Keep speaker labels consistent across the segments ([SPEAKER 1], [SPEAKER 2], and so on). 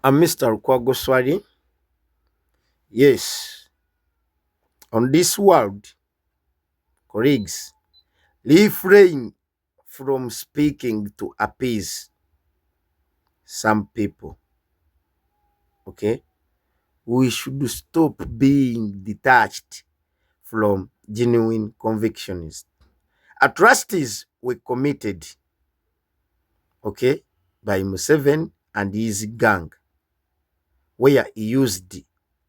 [SPEAKER 1] I'm Mr.LukwagoSwalihLiveShow. Yes, on this world, colleagues, refrain from speaking to appease some people. Okay? We should stop being detached from genuine convictions. Atrocities were committed, okay, by Museveni and his gang, where he used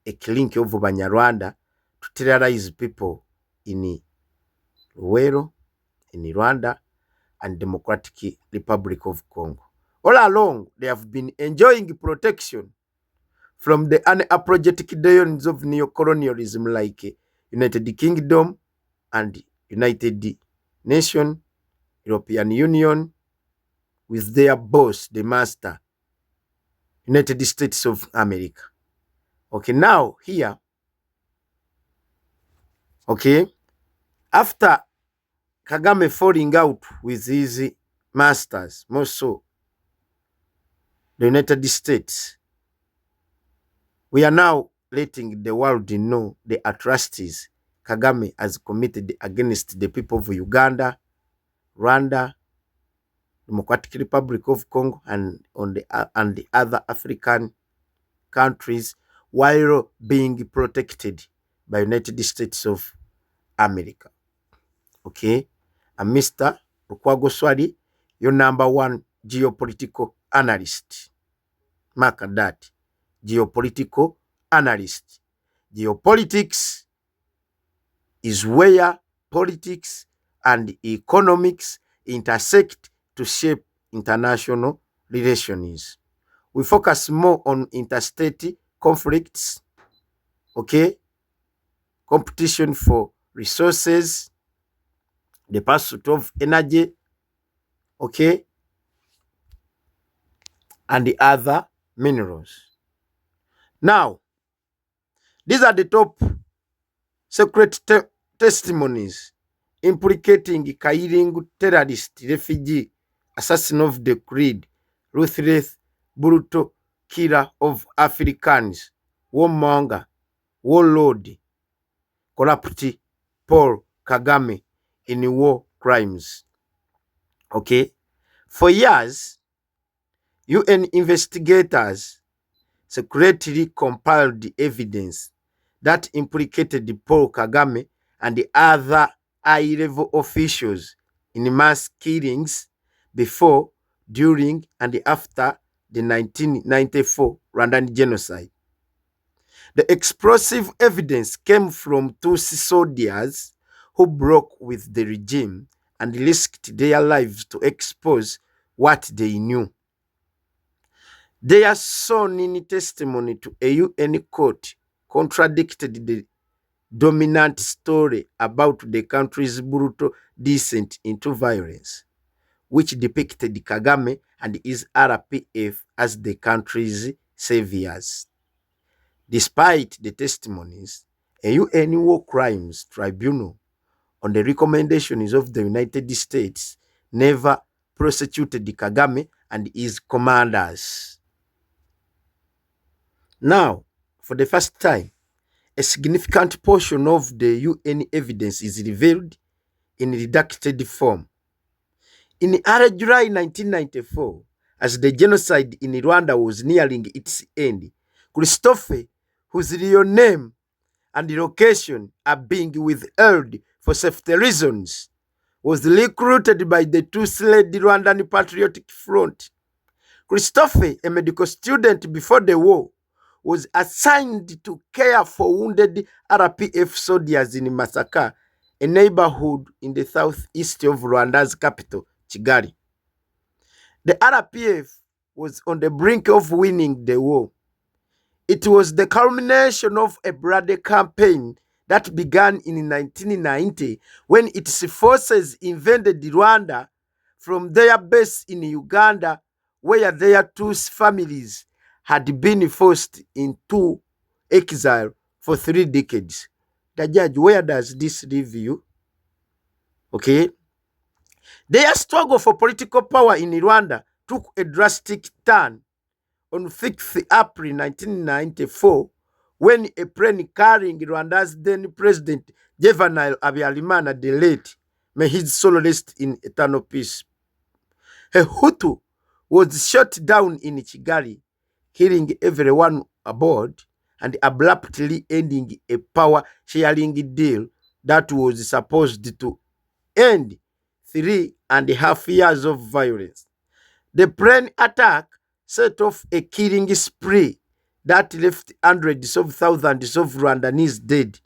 [SPEAKER 1] a clink of Banyarwanda to terrorize people in Luwero, in Rwanda, and Democratic Republic of Congo. All along, they have been enjoying protection from the unapologetic deons of neocolonialism like United Kingdom and United Nations, European Union, with their boss, the master, United States of America. Okay, now here, okay, after Kagame falling out with his masters, more so the United States, we are now letting the world know the atrocities Kagame has committed against the people of Uganda, Rwanda, Democratic Republic of Congo, and the other African countries, while being protected by United States of America. Okay, and Mr. LukwagoSwalih, your number one geopolitical analyst. Mark that, geopolitical analyst. Geopolitics is where politics and economics intersect to shape international relations. We focus more on interstate conflicts, okay, competition for resources, the pursuit of energy, okay, and the other minerals. Now, these are the top secret testimonies implicating Kairingu terrorist, refugee, assassin of the creed, ruthless, brutal killer of Africans, warmonger, warlord, corrupt Paul Kagame in war crimes. Okay? For years, UN investigators secretly compiled evidence that implicated Paul Kagame and the other high-level officials in mass killings before, during, and after the 1994 Rwandan genocide. The explosive evidence came from Tutsi soldiers who broke with the regime and risked their lives to expose what they knew. Their sworn testimony to a UN court contradicted the dominant story about the country's brutal descent into violence, which depicted Kagame and his RPF as the country's saviors. Despite the testimonies, a UN War Crimes Tribunal, on the recommendations of the United States, never prosecuted Kagame and his commanders. Now, for the first time, a significant portion of the UN evidence is revealed in redacted form. In early July 1994, as the genocide in Rwanda was nearing its end, Christophe, whose real name and location are being withheld for safety reasons, was recruited by the Tutsi-led Rwandan Patriotic Front. Christophe, a medical student before the war, was assigned to care for wounded RPF soldiers in Masaka, a neighborhood in the southeast of Rwanda's capital, Kigali. The RPF was on the brink of winning the war. It was the culmination of a bloody campaign that began in 1990 when its forces invaded Rwanda from their base in Uganda, where their two families had been forced into exile for 3 decades. The judge, where does this leave you? Okay. Their struggle for political power in Rwanda took a drastic turn on 6th April 1994, when a plane carrying Rwanda's then President Juvenal Habyarimana the late, may his soul rest in eternal peace. A Hutu was shot down in Kigali, killing everyone aboard and abruptly ending a power-sharing deal that was supposed to end 3.5 years of violence. The plane attack set off a killing spree that left hundreds of thousands of Rwandese dead,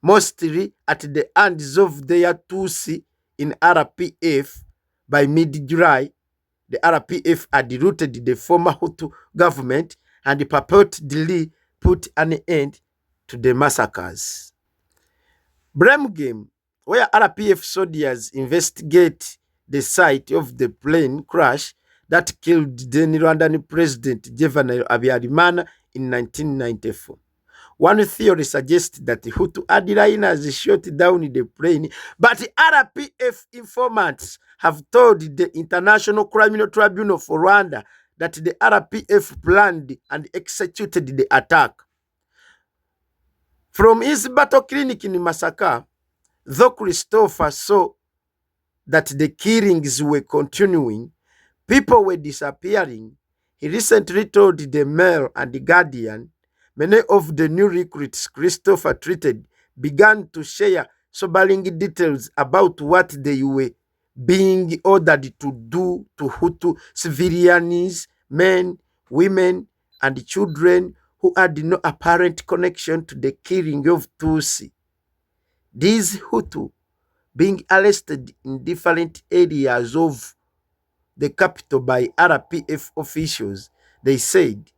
[SPEAKER 1] mostly at the hands of their Tutsi in RPF. By mid-July, the RPF had routed the former Hutu government and purportedly put an end to the massacres. Blame game, where RPF soldiers investigate the site of the plane crash that killed then Rwandan President Juvenal Habyarimana in 1994. One theory suggests that the Hutu hardliners shot down the plane, but RPF informants have told the International Criminal Tribunal for Rwanda that the RPF planned and executed the attack. From his battle clinic in Masaka, though Christopher saw that the killings were continuing, people were disappearing, he recently told the Mail and the Guardian many of the new recruits Christopher treated began to share sobering details about what they were being ordered to do to Hutu civilians, men, women, and children who had no apparent connection to the killing of Tutsi. These Hutu being arrested in different areas of the capital by RPF officials, they said,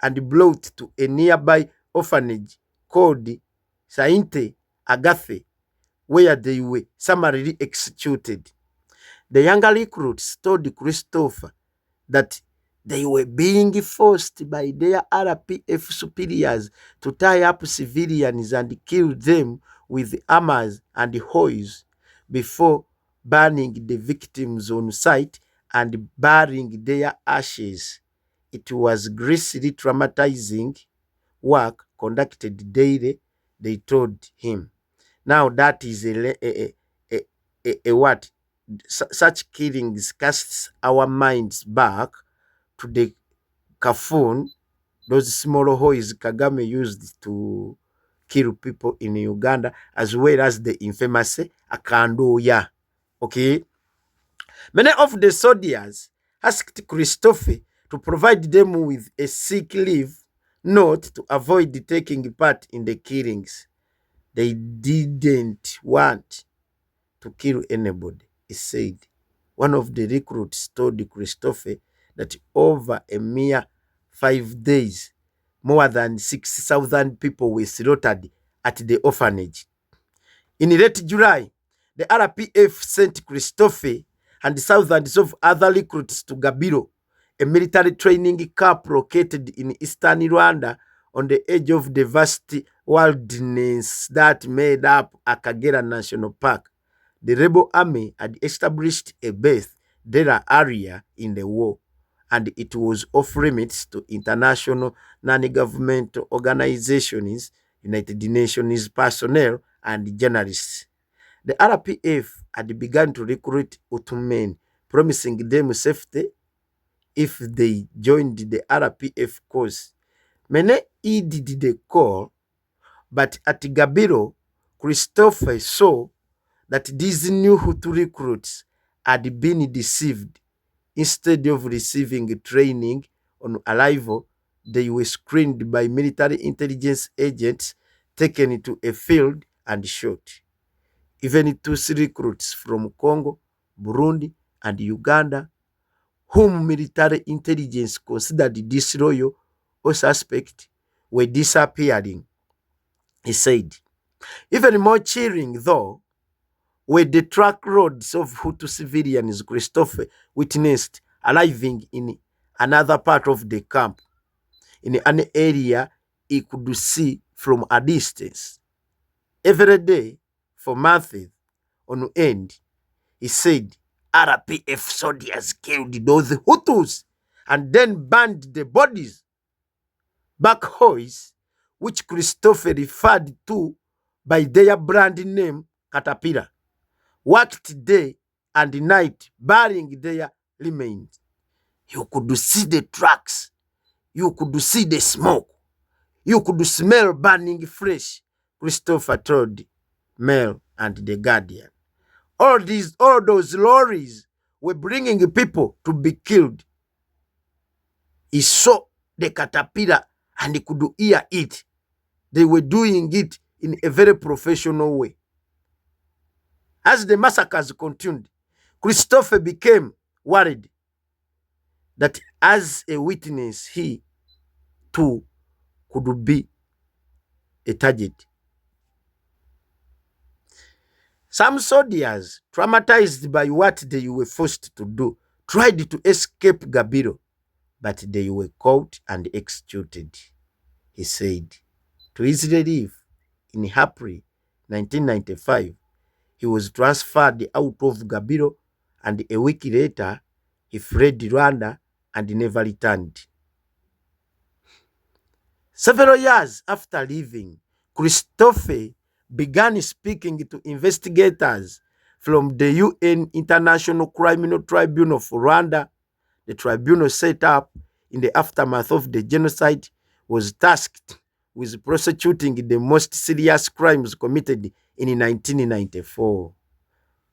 [SPEAKER 1] and brought to a nearby orphanage called Sainte Agathe, where they were summarily executed. The younger recruits told Christopher that they were being forced by their RPF superiors to tie up civilians and kill them with hammers and hoes before burning the victims on site and burying their ashes. It was grisly traumatizing work conducted daily, they told him. Now that is a what? Such killings casts our minds back to the Kafun, those small hoes Kagame used to kill people in Uganda, as well as the infamous Akandoya. Okay? Many of the soldiers asked Christophe to provide them with a sick leave note to avoid taking part in the killings. They didn't want to kill anybody, he said. One of the recruits told Christophe that over a mere 5 days, more than 6,000 people were slaughtered at the orphanage. In late July, the RPF sent Christophe and thousands of other recruits to Gabiro, a military training camp located in eastern Rwanda on the edge of the vast wilderness that made up Akagera National Park. The rebel army had established a base there earlier in the war, and it was off limits to international non-governmental organizations, United Nations personnel, and journalists. The RPF had begun to recruit Hutu men, promising them safety if they joined the RPF cause. Many heeded the call, but at Gabiro, Christophe saw that these new Hutu recruits had been deceived. Instead of receiving training on arrival, they were screened by military intelligence agents, taken to a field and shot. Even Tutsi recruits from Congo, Burundi, and Uganda, whom military intelligence considered disloyal or suspect, were disappearing, he said. Even more chilling, though, were the truckloads of Hutu civilians Christophe witnessed arriving in another part of the camp, in an area he could see from a distance. Every day, for months on end, he said, RPF soldiers killed those Hutus and then burned the bodies backhoes, which Christophe referred to by their brand name Caterpillar, worked day and night burying their remains. You could see the tracks, you could see the smoke, you could smell burning flesh, Christopher told Mail and The Guardian. All those lorries were bringing people to be killed. He saw the caterpillar and he could hear it. They were doing it in a very professional way. As the massacres continued, Christophe became worried that as a witness, he too could be a target. Some soldiers, traumatized by what they were forced to do, tried to escape Gabiro, but they were caught and executed. He said to his relief in April 1995, he was transferred out of Gabiro, and a week later, he fled Rwanda and never returned. Several years after leaving, Christophe began speaking to investigators from the UN International Criminal Tribunal for Rwanda. The tribunal set up in the aftermath of the genocide was tasked with prosecuting the most serious crimes committed in 1994.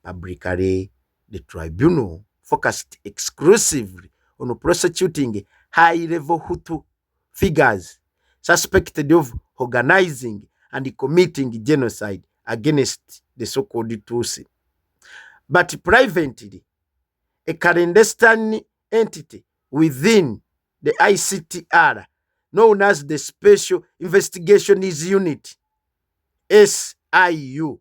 [SPEAKER 1] Publicly, the tribunal focused exclusively on prosecuting high-level Hutu figures suspected of organizing and committing genocide against the so-called Tutsi. But privately, a clandestine entity within the ICTR, known as the Special Investigations Unit, SIU,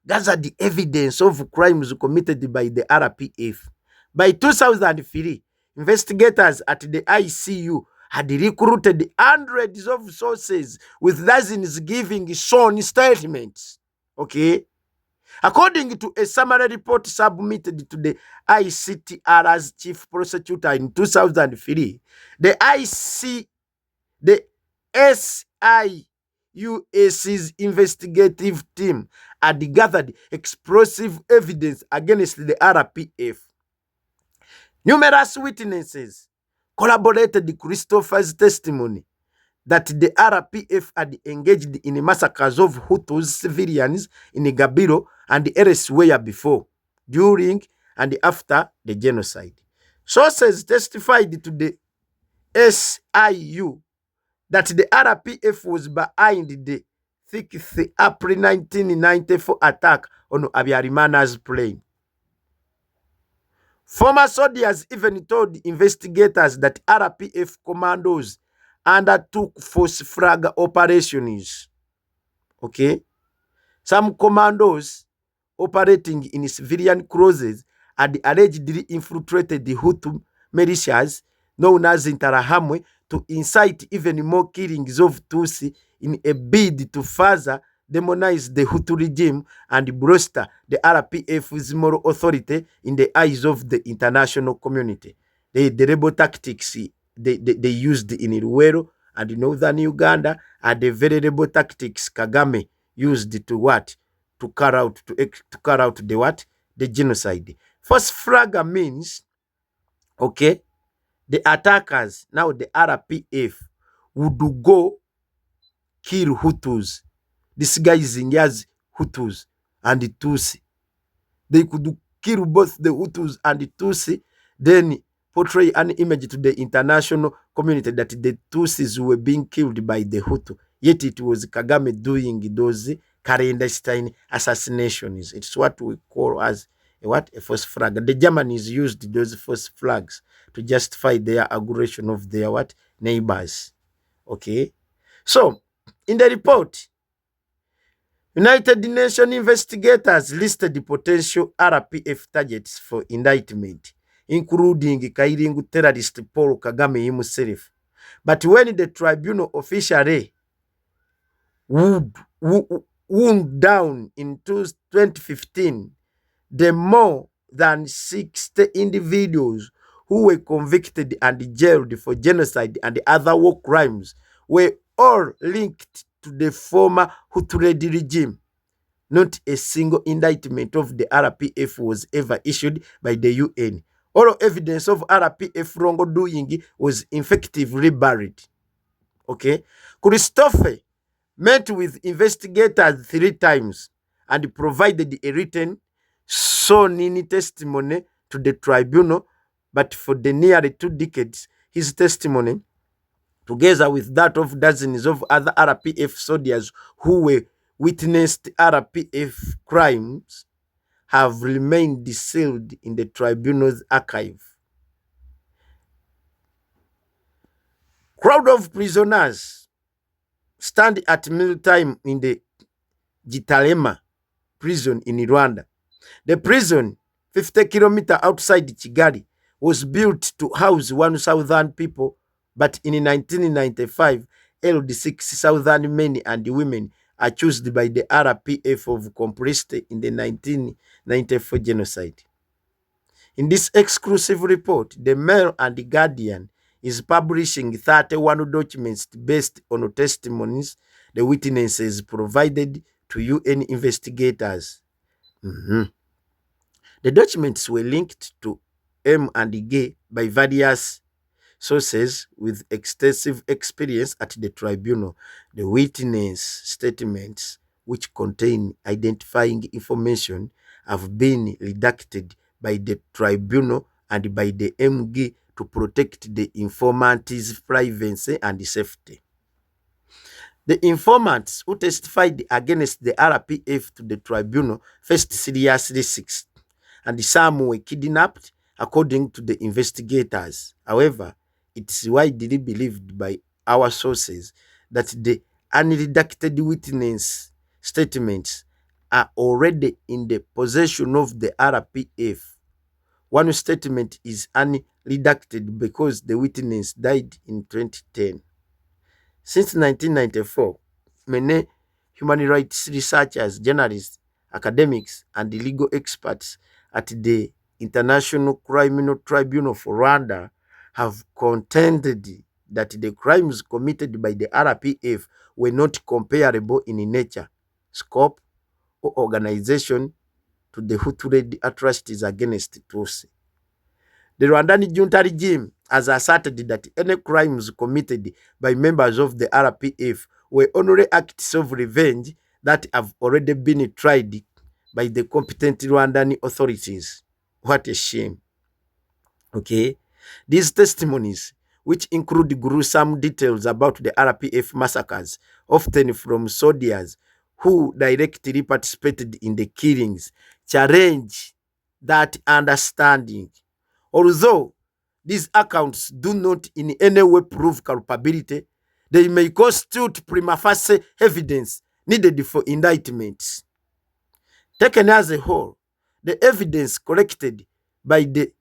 [SPEAKER 1] gathered the evidence of crimes committed by the RPF. By 2003, investigators at the ICU had recruited hundreds of sources with dozens giving sworn statements. Okay? According to a summary report submitted to the ICTR's chief prosecutor in 2003, the SIUS's investigative team had gathered explosive evidence against the RPF. Numerous witnesses corroborated Christopher's testimony that the RPF had engaged in massacres of Hutus civilians in Gabiro and elsewhere before, during, and after the genocide. Sources testified to the SIU that the RPF was behind the 6th April 1994 attack on Habyarimana's plane. Former soldiers even told investigators that RPF commandos undertook false flag operations. Okay? Some commandos operating in civilian cruises had allegedly infiltrated the Hutu militias known as Interahamwe to incite even more killings of Tutsi in a bid to further demonize the Hutu regime and bolster the RPF's moral authority in the eyes of the international community. The rebel tactics they used in Luwero and northern Uganda are the very rebel tactics Kagame used to what? To carry out the what? The genocide. First flag means, okay, the attackers, now the RPF, would go kill Hutus, disguising as Hutus and the Tutsi. They could kill both the Hutus and the Tutsi, then portray an image to the international community that the Tutsis were being killed by the Hutu. Yet it was Kagame doing those clandestine assassinations. It's what we call as a false flag. The Germans used those false flags to justify their aggression of their neighbors. Okay? So, in the report, United Nations investigators listed the potential RPF targets for indictment, including Kairingu terrorist Paul Kagame himself. But when the tribunal officially wound down in 2015, the more than 60 individuals who were convicted and jailed for genocide and other war crimes were all linked to the former Hutu-led regime. Not a single indictment of the RPF was ever issued by the UN. All evidence of RPF wrongdoing was effectively buried. Okay? Christophe met with investigators 3 times and provided a written sworn-in testimony to the tribunal, but for the nearly 2 decades, his testimony, together with that of dozens of other RPF soldiers who were witnessed RPF crimes, have remained sealed in the tribunal's archive. Crowd of prisoners stand at mealtime in the Gitarema prison in Rwanda. The prison, 50 kilometers outside Kigali, was built to house 1,000 people, but in 1995, held 6,000 men and women accused by the RPF of complicity in the 1994 genocide. In this exclusive report, the Mail and the Guardian is publishing 31 documents based on testimonies the witnesses provided to UN investigators. The documents were linked to M and G by various sources with extensive experience at the tribunal. The witness statements, which contain identifying information, have been redacted by the tribunal and by the MG to protect the informant's privacy and safety. The informants who testified against the RPF to the tribunal faced seriously sick, and some were kidnapped, according to the investigators. However, it is widely believed by our sources that the unredacted witness statements are already in the possession of the RPF. One statement is unredacted because the witness died in 2010. Since 1994, many human rights researchers, journalists, academics, and legal experts at the International Criminal Tribunal for Rwanda have contended that the crimes committed by the RPF were not comparable in nature, scope, or organization to the Hutu-led atrocities against Tutsi. The Rwandan junta regime has asserted that any crimes committed by members of the RPF were only acts of revenge that have already been tried by the competent Rwandan authorities. What a shame. Okay? These testimonies, which include gruesome details about the RPF massacres, often from soldiers who directly participated in the killings, challenge that understanding. Although these accounts do not in any way prove culpability, they may constitute prima facie evidence needed for indictments. Taken as a whole, the evidence collected by the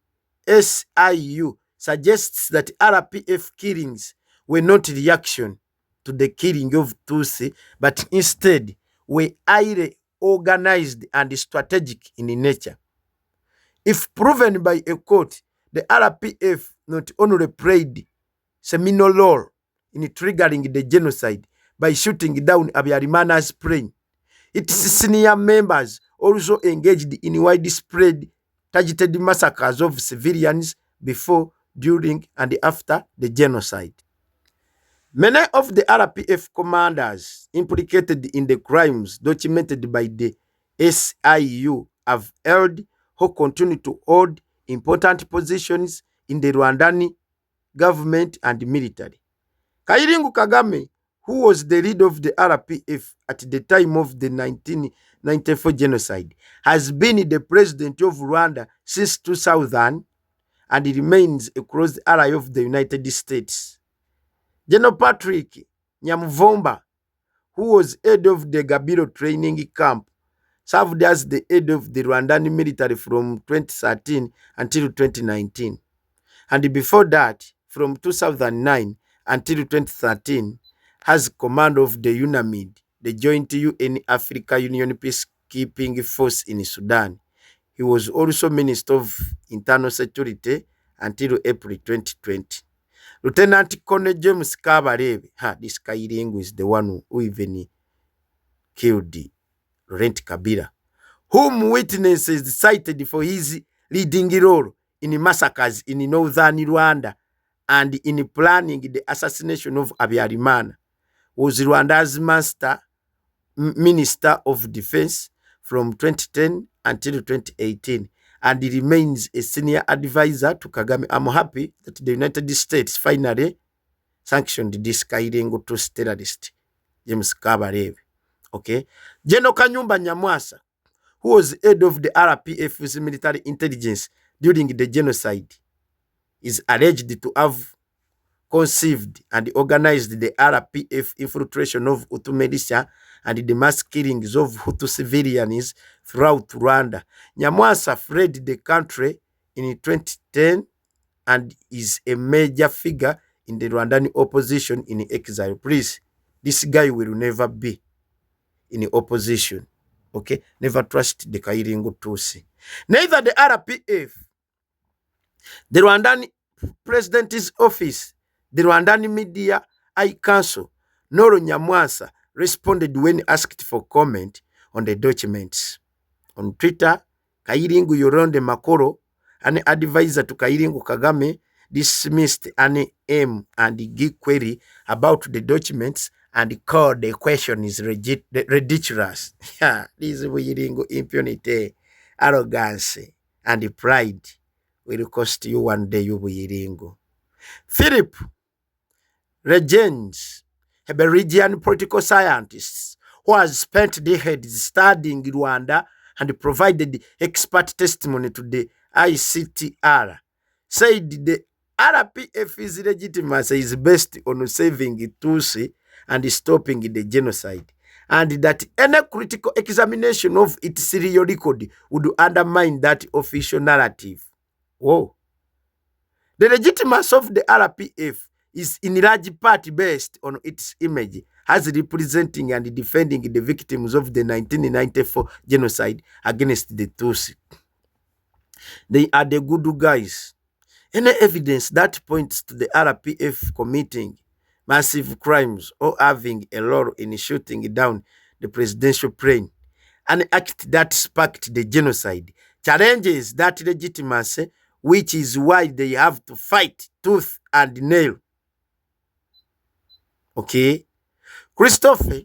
[SPEAKER 1] SIU suggests that RPF killings were not reaction to the killing of Tutsi, but instead were highly organized and strategic in nature. If proven by a court, the RPF not only played seminal role in triggering the genocide by shooting down Habyarimana's plane, its senior members also engaged in widespread targeted massacres of civilians before, during, and after the genocide. Many of the RPF commanders implicated in the crimes documented by the SIU have held or continue to hold important positions in the Rwandan government and military. Kairingu Kagame, who was the leader of the RPF at the time of the 1994 genocide, has been the president of Rwanda since 2000 and remains a close ally of the United States. General Patrick Nyamuvomba, who was head of the Gabiro training camp, served as the head of the Rwandan military from 2013 until 2019. And before that, from 2009 until 2013, has command of the UNAMID, the Joint UN Africa Union Peacekeeping Force in Sudan. He was also Minister of Internal Security until April 2020. Lieutenant Colonel James Kabarebe, this Kairengo is the one who even killed Laurent Kabila, whom witnesses cited for his leading role in massacres in northern Rwanda and in planning the assassination of Habyarimana, was Rwanda's Minister of Defense from 2010 until 2018, and he remains a senior advisor to Kagame. I'm happy that the United States finally sanctioned this Kairengo to terrorist, James Kabarebe. Okay. General Kanyumba Nyamwasa, who was head of the RPF's military intelligence during the genocide, is alleged to have conceived and organized the RPF infiltration of Hutu militia and the mass killings of Hutu civilians throughout Rwanda. Nyamwasa fled the country in 2010 and is a major figure in the Rwandan opposition in exile. Please, this guy will never be in opposition. Okay? Never trust the Kairengo Tusi. Neither the RPF, the Rwandan President's Office, the Rwandan Media Eye Council, nor Nyamwasa responded when asked for comment on the documents. On Twitter, Kairengo Yoronde Makoro, an advisor to Kairengo Kagame, dismissed an M and G query about the documents and called the question is ridiculous. This Kairengo impunity, arrogance, and pride will cost you one day, you Kairengo. Philip Regens, a Belgian political scientist who has spent decades studying Rwanda and provided expert testimony to the ICTR, said the RPF's legitimacy is based on saving Tutsi and stopping the genocide, and that any critical examination of its real record would undermine that official narrative. Whoa. The legitimacy of the RPF is in large part based on its image as representing and defending the victims of the 1994 genocide against the Tutsi. They are the good guys. Any evidence that points to the RPF committing massive crimes or having a role in shooting down the presidential plane, an act that sparked the genocide, challenges that legitimacy, which is why they have to fight tooth and nail. Okay? Christopher,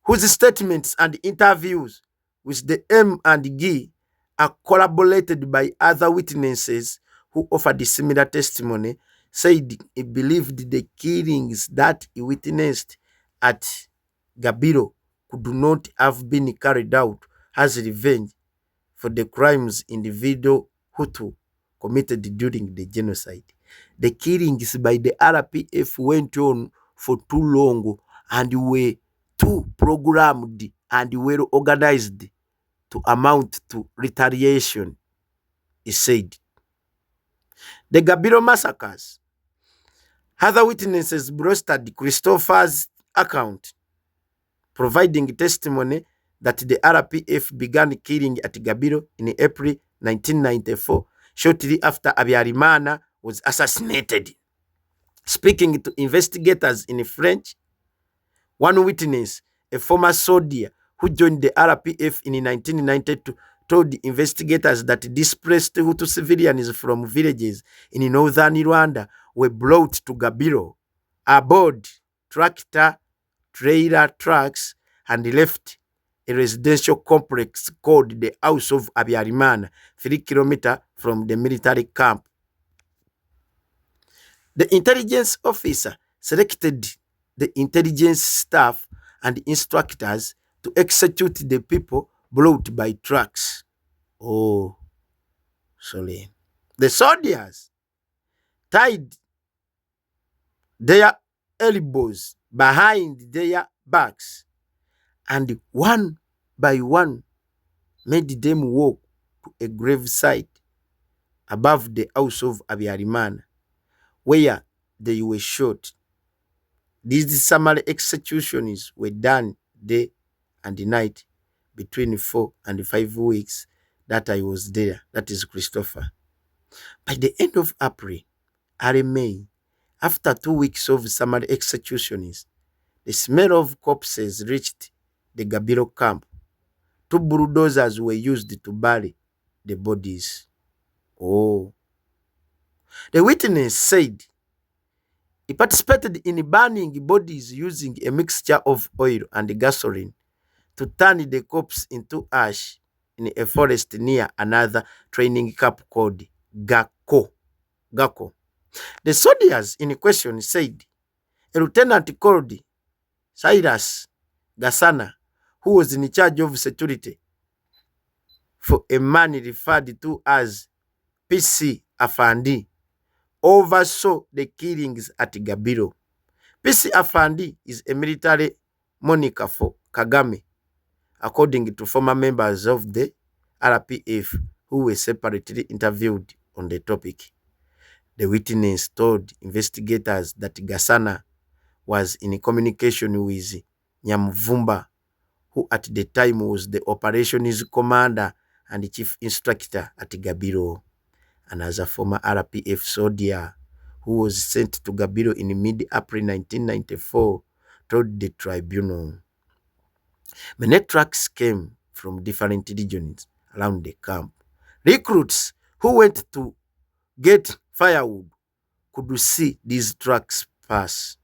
[SPEAKER 1] whose statements and interviews with the M and G are corroborated by other witnesses who offered similar testimony, said he believed the killings that he witnessed at Gabiro could not have been carried out as revenge for the crimes individual Hutu committed during the genocide. The killings by the RPF went on for too long and were too programmed and were organized to amount to retaliation, he said. The Gabiro massacres. Other witnesses bolstered Christopher's account, providing testimony that the RPF began killing at Gabiro in April 1994, shortly after Habyarimana was assassinated. Speaking to investigators in French, one witness, a former soldier who joined the RPF in 1992, told the investigators that displaced Hutu civilians from villages in northern Rwanda were brought to Gabiro aboard tractor trailer trucks and left a residential complex called the House of Habyarimana, 3 kilometers from the military camp. The intelligence officer selected the intelligence staff and instructors to execute the people brought by trucks. Oh, sorry. The soldiers tied their elbows behind their backs and one by one made them walk to a gravesite above the house of Habyarimana, where they were shot. These summary executions were done day and night between 4 and 5 weeks that I was there. That is Christopher. By the end of April, early May, After 2 weeks of summary executions, the smell of corpses reached the Gabiro camp. 2 bulldozers were used to bury the bodies. Oh. The witness said he participated in burning bodies using a mixture of oil and gasoline to turn the corpse into ash in a forest near another training camp called Gako. The soldiers in question said a lieutenant called Cyrus Gasana, who was in charge of security for a man referred to as PC Afandi, oversaw the killings at Gabiro. PC Afandi is a military moniker for Kagame, according to former members of the RPF who were separately interviewed on the topic. The witness told investigators that Gasana was in communication with Nyamvumba, who at the time was the operations commander and chief instructor at Gabiro. And as a former RPF soldier who was sent to Gabiro in mid-April 1994, told the tribunal. Many trucks came from different regions around the camp. Recruits who went to get firewood could see these trucks pass.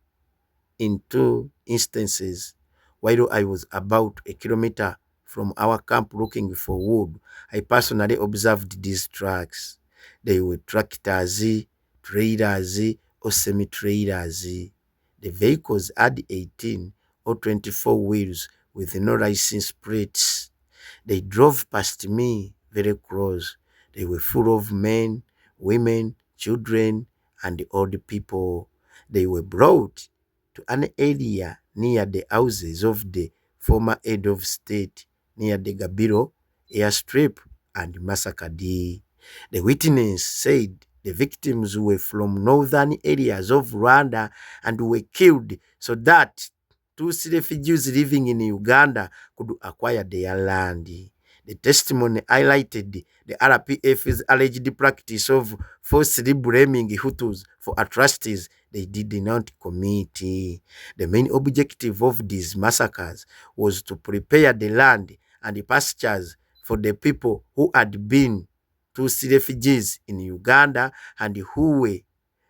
[SPEAKER 1] In 2 instances, while I was about a kilometer from our camp looking for wood, I personally observed these trucks. They were tractors, trailers, or semi-trailers. The vehicles had 18 or 24 wheels with no license plates. They drove past me very close. They were full of men, women, children, and old people. They were brought to an area near the houses of the former head of state near the Gabiro airstrip and massacred. The witness said the victims were from northern areas of Rwanda and were killed so that Tutsi refugees living in Uganda could acquire their land. The testimony highlighted the RPF's alleged practice of falsely blaming Hutus for atrocities they did not commit. The main objective of these massacres was to prepare the land and the pastures for the people who had been Tutsi refugees in Uganda and who were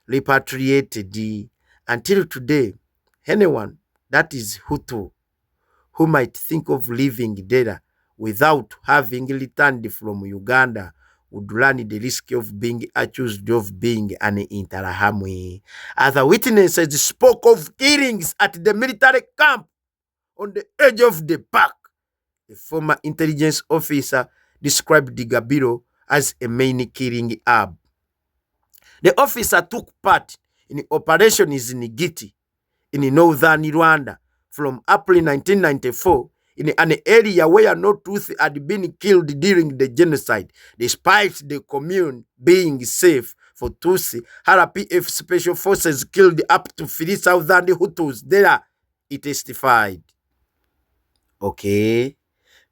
[SPEAKER 1] repatriated. Until today, anyone that is Hutu who might think of living there without having returned from Uganda would run the risk of being accused of being an Interahamwe. Other witnesses spoke of killings at the military camp on the edge of the park. A former intelligence officer described the Gabiro as a main killing hub. The officer took part in operations in Giti, in northern Rwanda, from April 1994 in an area where no Tutsi had been killed during the genocide. Despite the commune being safe for Tutsi, RPF special forces killed up to 3,000 Hutus there, he testified. Okay,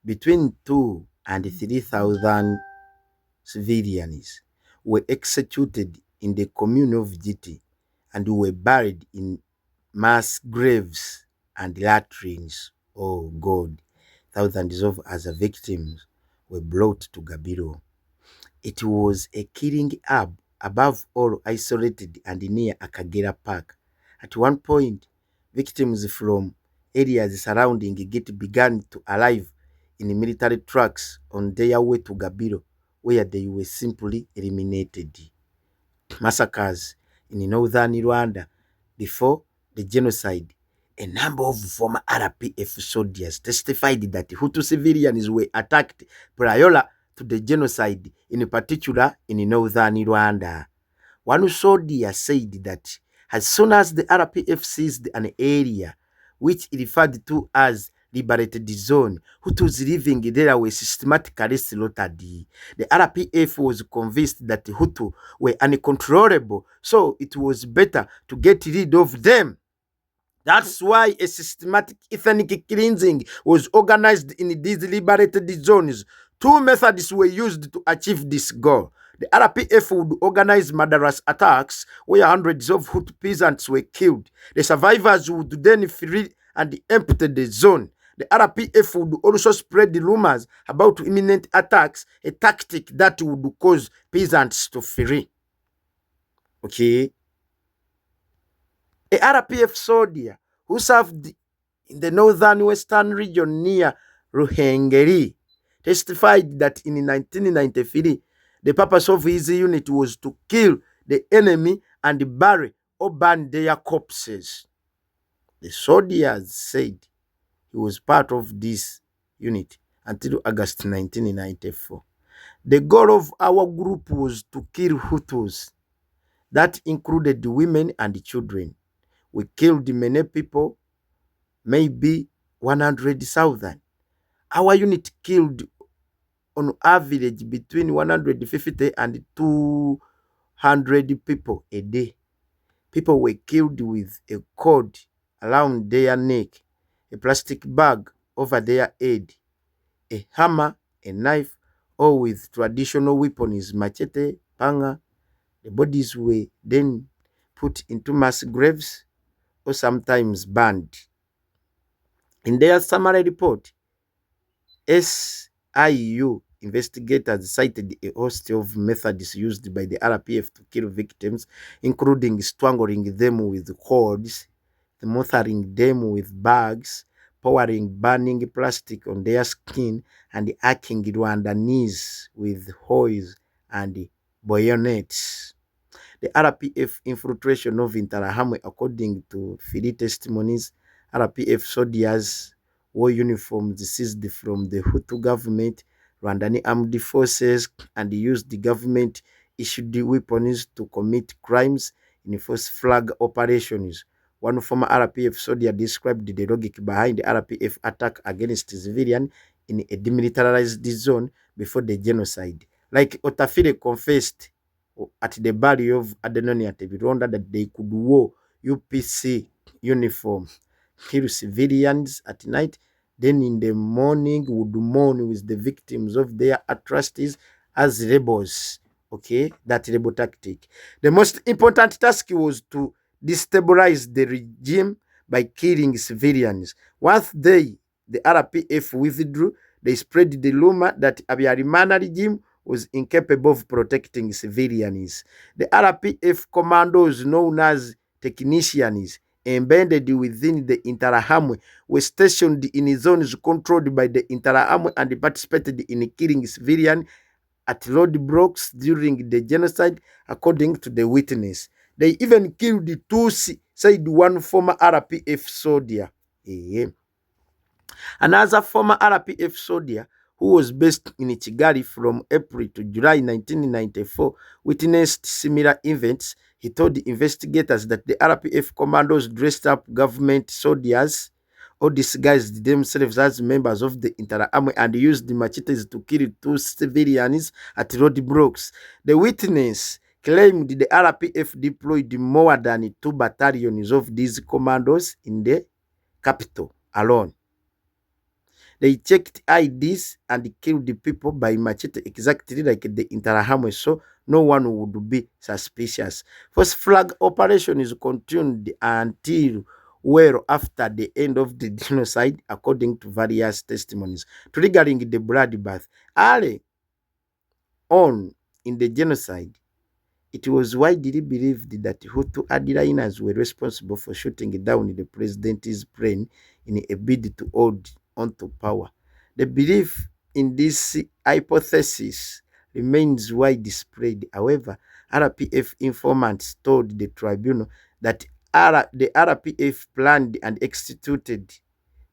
[SPEAKER 1] between 2 and 3,000 civilians were executed in the commune of Giti and were buried in mass graves and latrines. Oh God, thousands of other victims were brought to Gabiro. It was a killing hub, above all isolated and near Akagera Park. At one point, victims from areas surrounding it began to arrive in military trucks on their way to Gabiro, where they were simply eliminated. Massacres in northern Rwanda before the genocide. A number of former RPF soldiers testified that Hutu civilians were attacked prior to the genocide, in particular in northern Rwanda. One soldier said that as soon as the RPF seized an area, which he referred to as liberated zone, Hutus living there were systematically slaughtered. The RPF was convinced that Hutu were uncontrollable, so it was better to get rid of them. That's why a systematic ethnic cleansing was organized in these liberated zones. 2 methods were used to achieve this goal. The RPF would organize murderous attacks where hundreds of Hutu peasants were killed. The survivors would then flee and empty the zone. The RPF would also spread the rumors about imminent attacks, a tactic that would cause peasants to flee. Okay. A RPF soldier who served in the northern western region near Ruhengeri testified that in 1993, the purpose of his unit was to kill the enemy and bury or burn their corpses. The soldiers said he was part of this unit until August 1994. The goal of our group was to kill Hutus. That included women and children. We killed many people, maybe 100,000. Our unit killed on average between 150 and 200 people a day. People were killed with a cord around their neck, a plastic bag over their head, a hammer, a knife, or with traditional weapons, machete, panga. The bodies were then put into mass graves or sometimes burned. In their summary report, SIU investigators cited a host of methods used by the RPF to kill victims, including strangling them with cords, smothering them with bags, pouring burning plastic on their skin, and hacking Rwandanese with hoes and bayonets. The RPF infiltration of Interahamwe, according to Philly testimonies, RPF soldiers wore uniforms seized from the Hutu government, Rwandan armed forces, and used the government issued weapons to commit crimes in false flag operations. One former RPF soldier described the logic behind the RPF attack against civilians in a demilitarized zone before the genocide. Like Otafile confessed at the burial of Adenoni at Rwanda that they could wear UPC uniform, kill civilians at night, then in the morning would mourn with the victims of their atrocities as rebels. Okay, that rebel tactic. The most important task was to destabilize the regime by killing civilians. Once the RPF withdrew, they spread the rumor that Habyarimana regime was incapable of protecting civilians. The RPF commandos, known as technicians, embedded within the Interahamwe, were stationed in zones controlled by the Interahamwe and participated in killing civilians at roadblocks during the genocide, according to the witness. They even killed the Tutsi, said one former RPF soldier. Another former RPF soldier who was based in Kigali from April to July 1994 witnessed similar events. He told the investigators that the RPF commandos dressed up government soldiers or disguised themselves as members of the Interahamwe and used the machetes to kill two civilians at roadblocks. The witness claimed the RPF deployed more than 2 battalions of these commandos in the capital alone. They checked IDs and killed the people by machete exactly like the Interahamwe, so no one would be suspicious. First flag operations continued until well after the end of the genocide, according to various testimonies, triggering the bloodbath. Early on in the genocide, it was widely believed that Hutu hardliners were responsible for shooting down the president's plane in a bid to hold onto power. The belief in this hypothesis remains widespread. However, RPF informants told the tribunal that the RPF planned and executed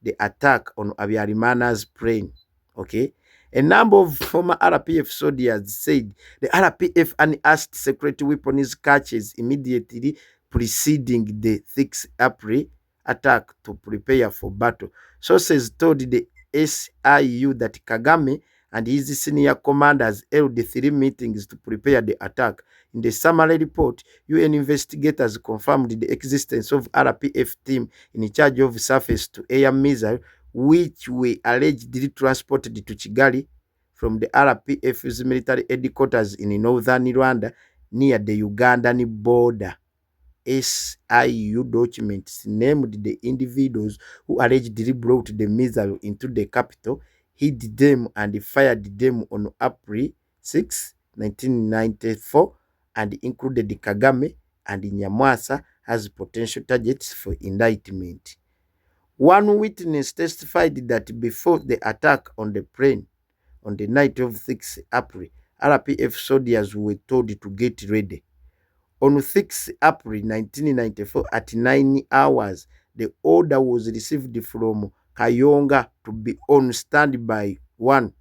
[SPEAKER 1] the attack on Habyarimana's plane. Okay. A number of former RPF soldiers said the RPF unasked secret weapons catches immediately preceding the 6th April attack to prepare for battle. Sources told the SIU that Kagame and his senior commanders held 3 meetings to prepare the attack. In the summary report, UN investigators confirmed the existence of RPF team in charge of surface-to-air missiles, which were allegedly transported to Kigali from the RPF's military headquarters in northern Rwanda near the Ugandan border. SIU documents named the individuals who allegedly brought the missile into the capital, hid them, and fired them on April 6, 1994, and included Kagame and Nyamwasa as potential targets for indictment. One witness testified that before the attack on the plane on the night of 6 April, RPF soldiers were told to get ready. On 6 April 1994 at 9 hours, the order was received from Kayonga to be on standby 1.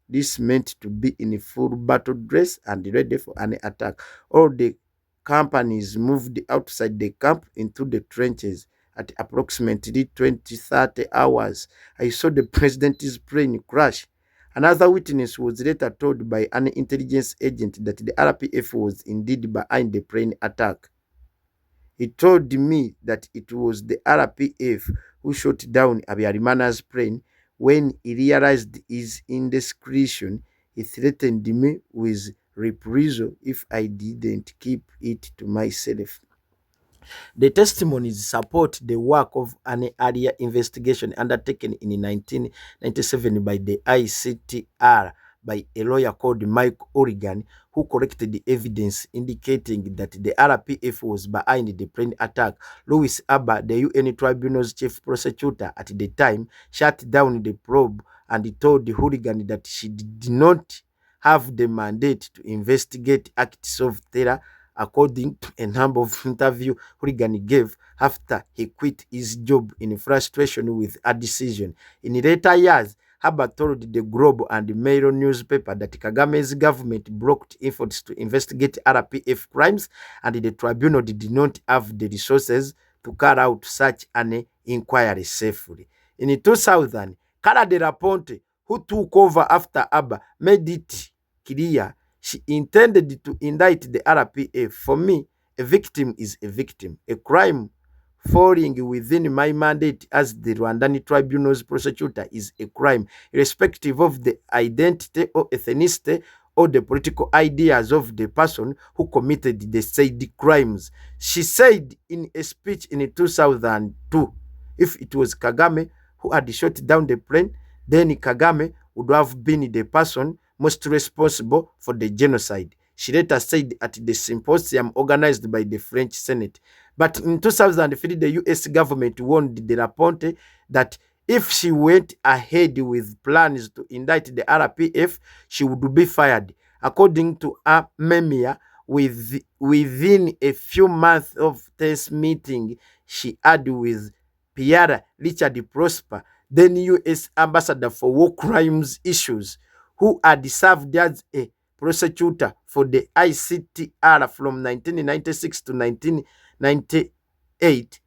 [SPEAKER 1] This meant to be in full battle dress and ready for an attack. All the companies moved outside the camp into the trenches. At approximately 20-30 hours, I saw the president's plane crash. Another witness was later told by an intelligence agent that the RPF was indeed behind the plane attack. He told me that it was the RPF who shot down Habyarimana's plane. When he realized his indiscretion, he threatened me with reprisal if I didn't keep it to myself. The testimonies support the work of an earlier investigation undertaken in 1997 by the ICTR by a lawyer called Mike Oregon, who collected the evidence indicating that the RPF was behind the plane attack. Louis Abba, the UN Tribunal's chief prosecutor at the time, shut down the probe and told the hooligan that she did not have the mandate to investigate acts of terror, according to a number of interviews Hooligan gave after he quit his job in frustration with a decision. In later years, Herbert told the Globe and Mail newspaper that Kagame's government blocked efforts to investigate RPF crimes, and the tribunal did not have the resources to carry out such an inquiry safely. In 2000, Cara de la Ponte, who took over after Abba, made it clear she intended to indict the RPF. For me, a victim is a victim. A crime falling within my mandate as the Rwandan Tribunal's prosecutor is a crime, irrespective of the identity or ethnicity or the political ideas of the person who committed the said crimes. She said in a speech in 2002, if it was Kagame who had shot down the plane, then Kagame would have been the person most responsible for the genocide. She later said at the symposium organized by the French Senate. But in 2003, the US government warned De La Ponte that if she went ahead with plans to indict the RPF, she would be fired. According to a memoir, within a few months of this meeting she had with Pierre Richard Prosper, then US ambassador for war crimes issues, who had served as a prosecutor for the ICTR from 1996 to 1998,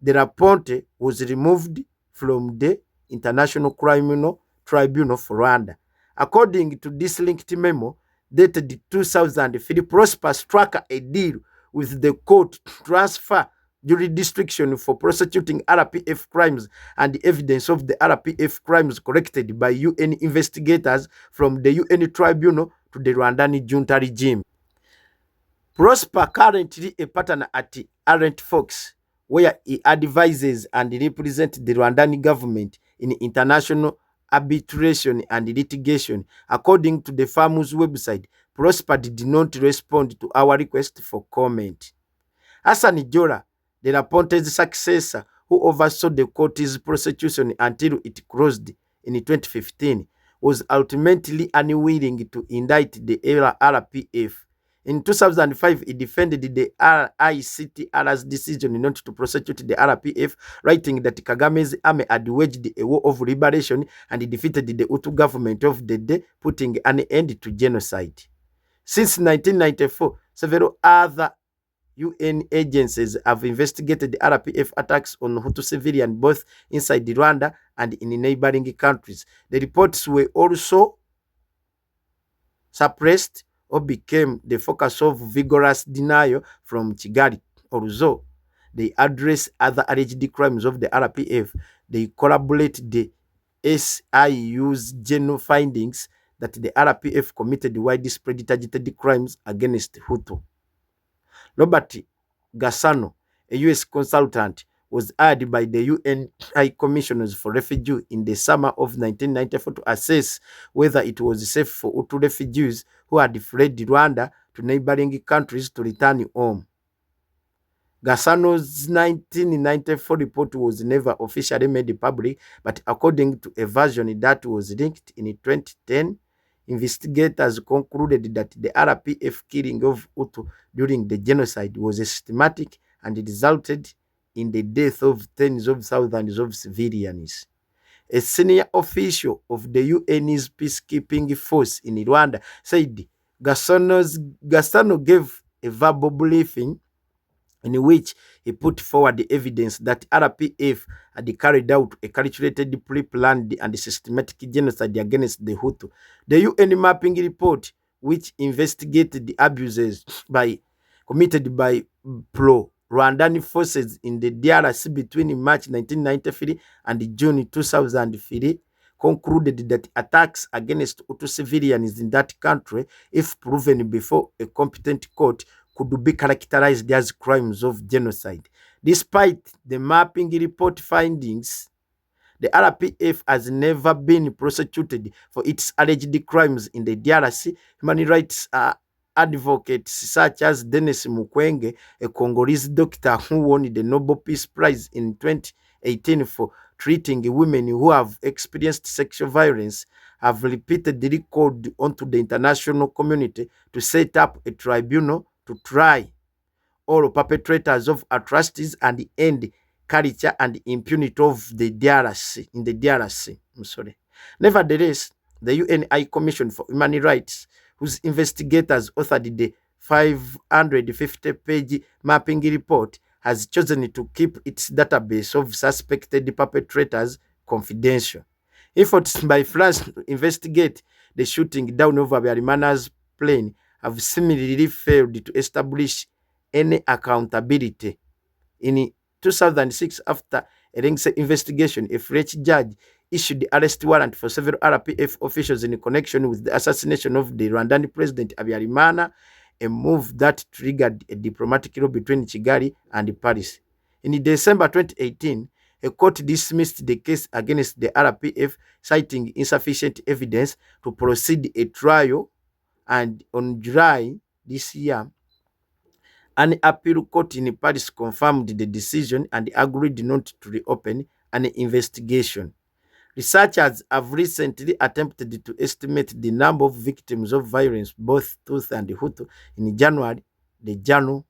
[SPEAKER 1] De La Ponte was removed from the International Criminal Tribunal for Rwanda. According to this linked memo, dated 2003, Prosper struck a deal with the court to transfer jurisdiction for prosecuting RPF crimes and the evidence of the RPF crimes collected by UN investigators from the UN tribunal to the Rwandan junta regime. Prosper currently a partner at Arent Fox, where he advises and represents the Rwandan government in international arbitration and litigation. According to the firm's website, Prosper did not respond to our request for comment. Hassan Jora, De La Ponte's successor, who oversaw the court's prosecution until it closed in 2015, was ultimately unwilling to indict the RPF. In 2005, he defended the ICTR's decision not to prosecute the RPF, writing that Kagame's army had waged a war of liberation and defeated the Hutu government of the day, putting an end to genocide. Since 1994, several other UN agencies have investigated the RPF attacks on Hutu civilians both inside Rwanda and in neighboring countries. The reports were also suppressed or became the focus of vigorous denial from Kigali. Although they address other alleged crimes of the RPF, they corroborate the SIU's general findings that the RPF committed widespread targeted crimes against Hutu. Robert Gassano, a US consultant, was hired by the UN High Commissioners for Refugees in the summer of 1994 to assess whether it was safe for Hutu refugees who had fled Rwanda to neighboring countries to return home. Gassano's 1994 report was never officially made public, but according to a version that was linked in 2010, investigators concluded that the RPF killing of Hutu during the genocide was systematic and resulted in the death of tens of thousands of civilians. A senior official of the UN's peacekeeping force in Rwanda said Gassano gave a verbal briefing in which he put forward the evidence that RPF had carried out a calculated, pre-planned and systematic genocide against the Hutu. The UN mapping report, which investigated the abuses committed by pro-Rwandan forces in the DRC between March 1993 and June 2003, concluded that attacks against Hutu civilians in that country, if proven before a competent court, could be characterized as crimes of genocide. Despite the mapping report findings, the RPF has never been prosecuted for its alleged crimes in the DRC. Human rights advocates such as Denis Mukwege, a Congolese doctor who won the Nobel Peace Prize in 2018 for treating women who have experienced sexual violence, have repeatedly called onto the international community to set up a tribunal to try all perpetrators of atrocities and end culture and impunity of the DRC in the DRC. I'm sorry. Nevertheless, the UNI Commission for Human Rights, whose investigators authored the 550-page mapping report, has chosen to keep its database of suspected perpetrators confidential. Efforts by France to investigate the shooting down over Habyarimana's plane have similarly failed to establish any accountability. In 2006, after a lengthy investigation, a French judge issued the arrest warrant for several RPF officials in connection with the assassination of the Rwandan president Habyarimana, a move that triggered a diplomatic row between Kigali and Paris. In December 2018, a court dismissed the case against the RPF, citing insufficient evidence to proceed a trial, and on July this year, an appeal court in Paris confirmed the decision and agreed not to reopen an investigation. Researchers have recently attempted to estimate the number of victims of violence, both Tutsi and Hutu, in January. The journal